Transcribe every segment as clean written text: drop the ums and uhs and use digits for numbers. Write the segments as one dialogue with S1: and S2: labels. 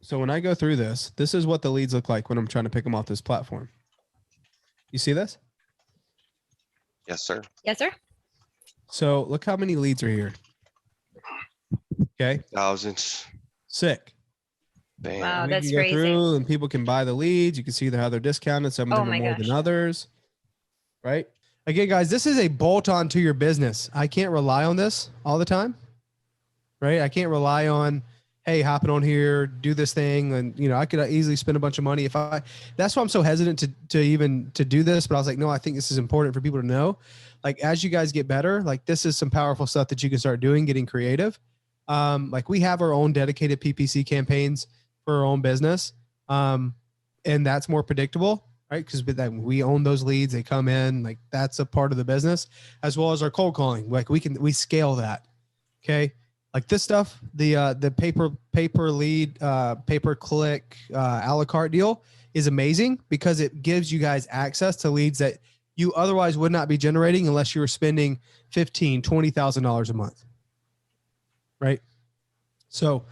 S1: So when I go through this, this is what the leads look like when I'm trying to pick them off this platform. You see this?
S2: Yes, sir.
S3: Yes, sir.
S1: So look how many leads are here. Okay.
S2: Thousands.
S1: Sick.
S2: Damn.
S3: Wow.
S1: We
S3: That's
S1: can go
S3: crazy.
S1: through and people can buy the leads. You can see how they're discounted. Some of
S3: Oh
S1: them are
S3: my
S1: more
S3: gosh.
S1: than others. Right. Again, guys, this is a bolt on to your business. I can't rely on this all the time. Right. I can't rely on, hey, hopping on here, do this thing. And, you know, I could easily spend a bunch of money that's why I'm so hesitant to do this. But I was like, no, I think this is important for people to know. Like, as you guys get better, like this is some powerful stuff that you can start doing, getting creative. Like we have our own dedicated PPC campaigns for our own business. And that's more predictable, right? Because we own those leads, they come in, like that's a part of the business, as well as our cold calling. Like we scale that. Okay. Like this stuff, the pay-per lead, pay-per-click, a la carte deal is amazing because it gives you guys access to leads that you otherwise would not be generating unless you were spending $15,000, $20,000 a month. Right. So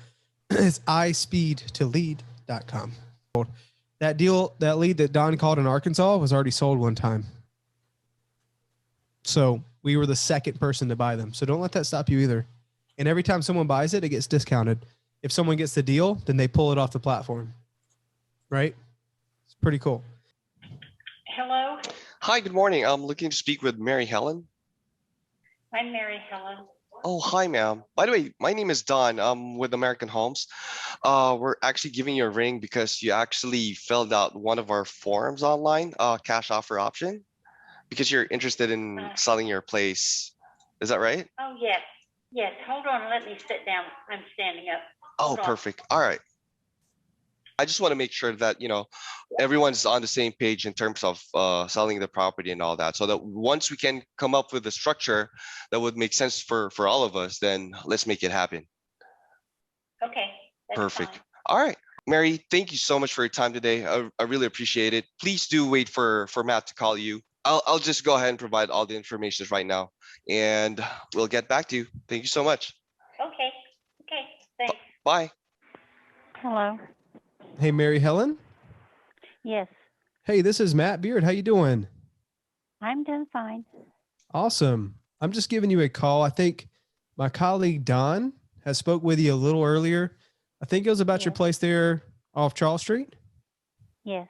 S1: it's ispeedtolead.com. That lead that Don called in Arkansas was already sold one time. So we were the second person to buy them. So don't let that stop you either. And every time someone buys it, it gets discounted. If someone gets the deal, then they pull it off the platform. Right? It's pretty cool.
S4: Hello,
S2: Hi, good morning. I'm looking to speak with Mary Helen.
S4: I'm Mary Helen.
S2: Oh, hi, ma'am. By the way, my name is Don. I'm with American Homes. We're actually giving you a ring because you actually filled out one of our forms online, cash offer option, because you're interested in selling your place. Is that right?
S4: Oh, yes, yes. Hold on, let me sit down. I'm standing up.
S2: Oh,
S4: Hold on.
S2: perfect. All right. I just want to make sure that, you know, everyone's on the same page in terms of selling the property and all that. So that once we can come up with a structure that would make sense for all of us, then let's make it happen.
S4: Okay, that's
S2: Perfect.
S4: fine.
S2: All right. Mary, thank you so much for your time today. I really appreciate it. Please do wait for Matt to call you. I'll just go ahead and provide all the information right now, and we'll get back to you. Thank you so much.
S4: Okay, thanks.
S2: Bye.
S4: Hello,
S1: Hey, Mary Helen.
S4: yes,
S1: Hey, this is Matt Beard. How you doing?
S4: I'm doing fine.
S1: Awesome. I'm just giving you a call. I think my colleague Don has spoke with you a little earlier. I think it was about your
S4: Yes.
S1: place there off Charles Street.
S4: Yes,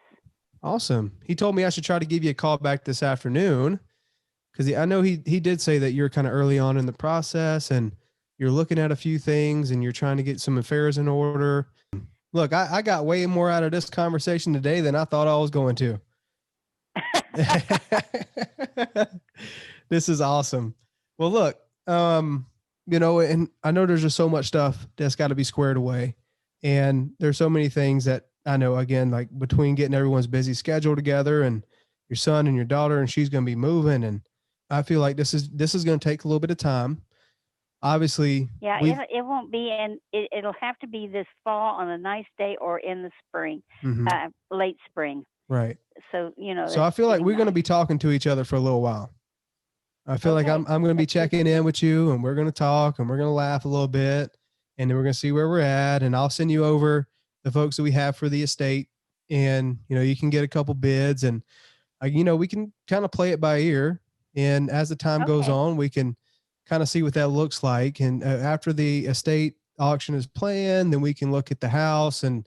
S1: Awesome. He told me I should try to give you a call back this afternoon because I know he did say that you're kind of early on in the process and you're looking at a few things and you're trying to get some affairs in order. Look, I got way more out of this conversation today than I thought I was going to. This is awesome. Well, look, you know, and I know there's just so much stuff that's got to be squared away. And there's so many things that I know, again, like between getting everyone's busy schedule together and your son and your daughter, and she's going to be moving. And I feel like this is going to take a little bit of time. Obviously,
S4: yeah, it won't be, it'll have to be this fall on a nice day or in the spring, late spring.
S1: right.
S4: So, you know.
S1: So I feel like we're going to be talking to each other for a little while. I feel like I'm going to be checking in with you and we're going to talk and we're going to laugh a little bit and then we're going to see where we're at. And I'll send you over the folks that we have for the estate and, you know, you can get a couple bids and, you know, we can kind of play it by ear. And as the time goes on, we can kind of see what that looks like. And after the estate auction is planned, then we can look at the house and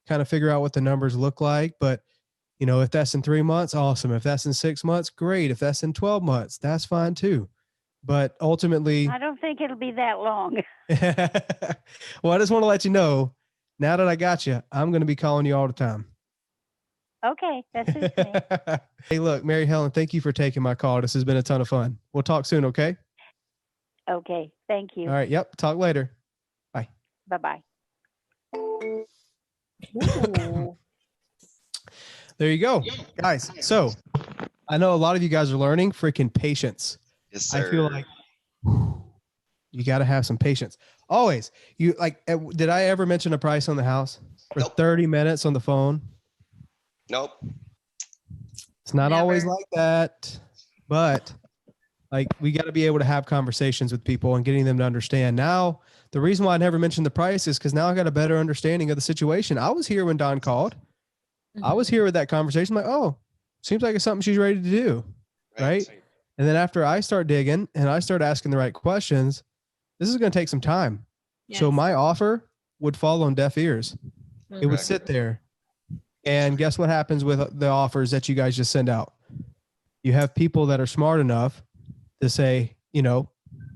S1: kind of figure out what the numbers look like. But, you know, if that's in 3 months, awesome. If that's in 6 months, great. If that's in 12 months, that's fine too. But ultimately,
S4: I don't think it'll be that long.
S1: well, I just want to let you know, now that I got you, I'm going to be calling you all the time.
S4: Okay, that's it.
S1: Hey, look, Mary Helen, thank you for taking my call. This has been a ton of fun. We'll talk soon, okay?
S4: Okay, thank you.
S1: All right. Yep. Talk later. Bye.
S4: Bye-bye.
S1: There you go, guys. So I know a lot of you guys are learning freaking patience.
S2: Yes, sir.
S1: I feel like you got to have some patience. Always. You like, did I ever mention a price on the house for
S2: Nope.
S1: 30 minutes on the phone?
S2: Nope.
S1: It's not
S3: Never.
S1: always like that, but Like we got to be able to have conversations with people and getting them to understand. Now, the reason why I never mentioned the price is because now I got a better understanding of the situation. I was here when Don called. I was here with that conversation. Like, oh, seems like it's something she's ready to do. Right. And then after I start digging and I start asking the right questions, this is going to take some time. Yes. So my offer would fall on deaf ears. It would sit there. And guess what happens with the offers that you guys just send out? You have people that are smart enough to say, you know,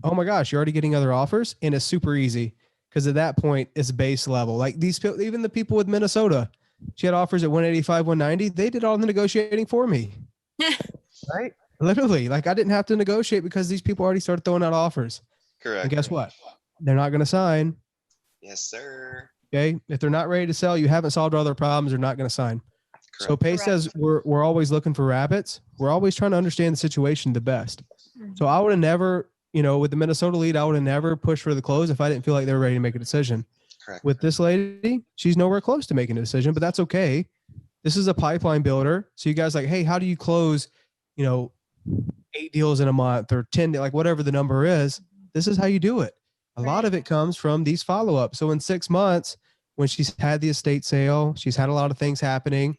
S1: oh my gosh, you're already getting other offers. And it's super easy because at that point it's base level. Like these people, even the people with Minnesota, she had offers at 185, 190. They did all the negotiating for me. Right? Literally, like I didn't have to negotiate because these people already started throwing out offers.
S2: Correct.
S1: And guess what? They're not going to sign.
S2: Yes, sir.
S1: Okay. If they're not ready to sell, you haven't solved all their problems, they're not going to sign. Correct. So Pace says we're always looking for rabbits. We're always trying to understand the situation the best. So I would have never, you know, with the Minnesota lead, I would have never pushed for the close if I didn't feel like they were ready to make a decision.
S2: Correct.
S1: With this lady, she's nowhere close to making a decision, but that's okay. This is a pipeline builder. So you guys like, hey, how do you close, you know, 8 deals in a month or 10, like whatever the number is? This is how you do it. A lot of it comes from these follow-ups. So in 6 months, when she's had the estate sale, she's had a lot of things happening.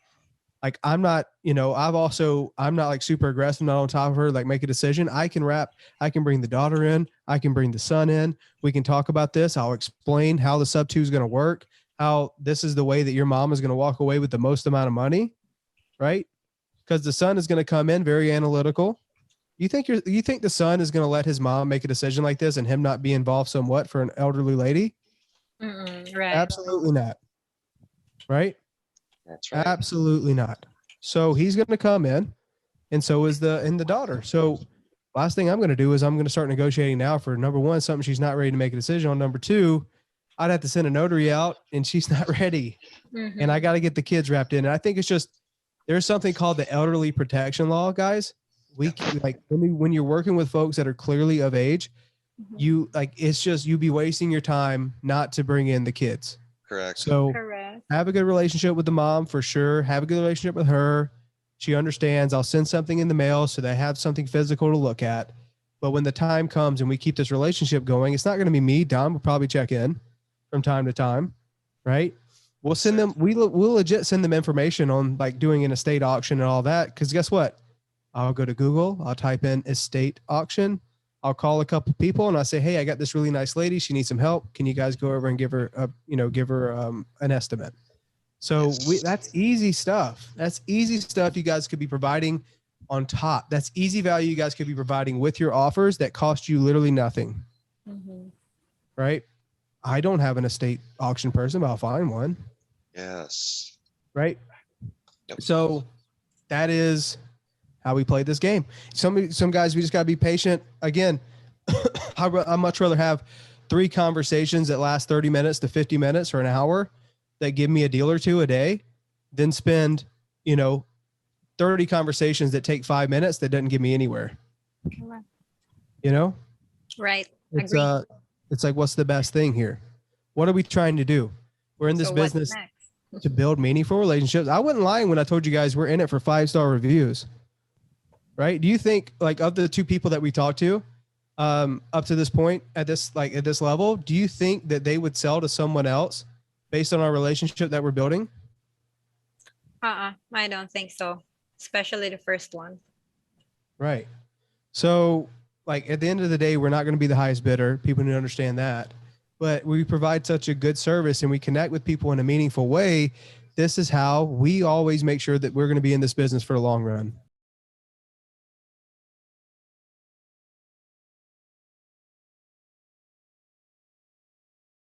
S1: Like I'm not, you know, I'm not like super aggressive, not on top of her, like make a decision. I can bring the daughter in. I can bring the son in. We can talk about this. I'll explain how the sub 2 is going to work, how this is the way that your mom is going to walk away with the most amount of money. Right. Because the son is going to come in very analytical. You think the son is going to let his mom make a decision like this and him not be involved somewhat for an elderly lady?
S3: Right.
S1: Absolutely not. Right.
S2: That's right.
S1: Absolutely not. So he's going to come in, and so is the daughter. So last thing I'm going to do is I'm going to start negotiating now for number one, something she's not ready to make a decision on. Number two, I'd have to send a notary out and she's not ready. And I got to get the kids wrapped in. And I think it's just, there's something called the elderly protection law, guys. We like when you're working with folks that are clearly of age, you like, it's just, you be wasting your time not to bring in the kids.
S2: Correct.
S1: So have a good relationship with the mom for sure. Have a good relationship with her. She understands. I'll send something in the mail so they have something physical to look at. But when the time comes and we keep this relationship going, it's not going to be me. Don will probably check in from time to time, right? We'll send them. We'll legit send them information on like doing an estate auction and all that. Because guess what? I'll go to Google. I'll type in estate auction. I'll call a couple people and I say, hey, I got this really nice lady. She needs some help. Can you guys go over and give her an estimate? So that's easy stuff. That's easy stuff you guys could be providing on top. That's easy value you guys could be providing with your offers that cost you literally nothing. Right? I don't have an estate auction person, but I'll find one.
S2: Yes. Yep.
S1: So that is how we play this game. Some guys, we just got to be patient. Again, I'd much rather have 3 conversations that last 30 minutes to 50 minutes or an hour that give me a deal or two a day than spend, 30 conversations that take 5 minutes that doesn't get me anywhere.
S3: Right.
S1: It's like, what's the best thing here? What are we trying to do? We're in this business to build meaningful relationships. I wasn't lying when I told you guys we're in it for 5-star reviews. Right? Do you think, like, of the 2 people that we talked to up to this point at this level, do you think that they would sell to someone else based on our relationship that we're building?
S3: I don't think so. Especially the first one.
S1: Right. So, like, at the end of the day, we're not going to be the highest bidder. People need to understand that. But we provide such a good service and we connect with people in a meaningful way. This is how we always make sure that we're going to be in this business for the long run.